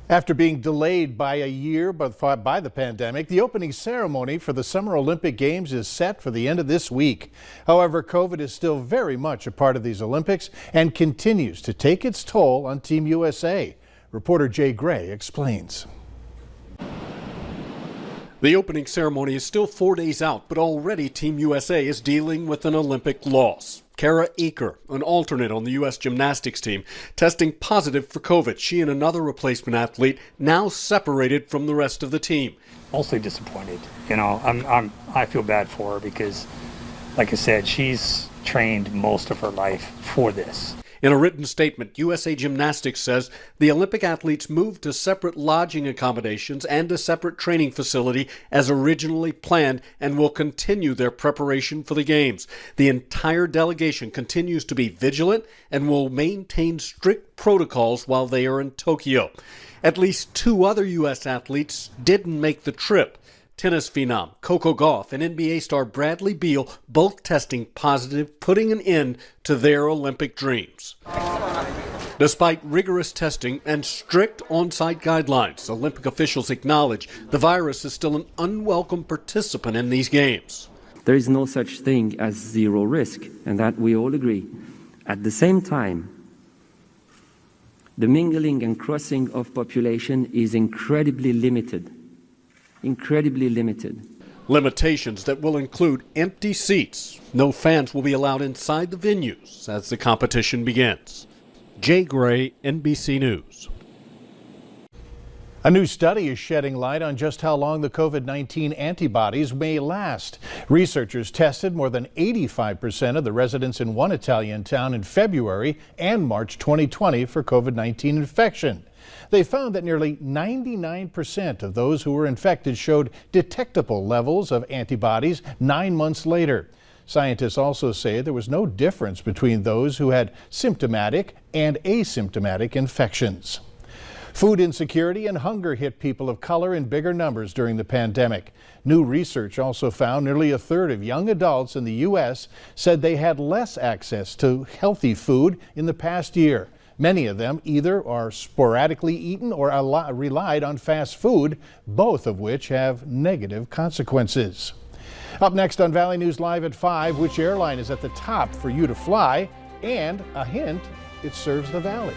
After being delayed by a year by the pandemic, the opening ceremony for the Summer Olympic Games is set for the end of this week. However, COVID is still very much a part of these Olympics and continues to take its toll on Team USA. Reporter Jay Gray explains. The opening ceremony is still 4 days out, but already Team USA is dealing with an Olympic loss. Kara Eaker, an alternate on the U.S. gymnastics team, testing positive for COVID. She and another replacement athlete now separated from the rest of the team. Mostly disappointed. You know, I feel bad for her because, like I said, she's trained most of her life for this. In a written statement, USA Gymnastics says the Olympic athletes moved to separate lodging accommodations and a separate training facility as originally planned and will continue their preparation for the Games. The entire delegation continues to be vigilant and will maintain strict protocols while they are in Tokyo. At least 2 other U.S. athletes didn't make the trip. Tennis phenom Coco Gauff and NBA star Bradley Beal both testing positive, putting an end to their Olympic dreams. Despite rigorous testing and strict on-site guidelines, Olympic officials acknowledge the virus is still an unwelcome participant in these games. There is no such thing as zero risk, and that we all agree. At the same time, the mingling and crossing of population is incredibly limited. Limitations that will include empty seats. No fans will be allowed inside the venues as the competition begins. Jay Gray, NBC News. A new study is shedding light on just how long the COVID-19 antibodies may last. Researchers tested more than 85% of the residents in one Italian town in February and March 2020 for COVID-19 infection. They found that nearly 99% of those who were infected showed detectable levels of antibodies 9 months later. Scientists also say there was no difference between those who had symptomatic and asymptomatic infections. Food insecurity and hunger hit people of color in bigger numbers during the pandemic. New research also found nearly a third of young adults in the U.S. said they had less access to healthy food in the past year. Many of them either are sporadically eaten or relied on fast food, both of which have negative consequences. Up next on Valley News Live at 5, which airline is at the top for you to fly, and a hint, it serves the Valley.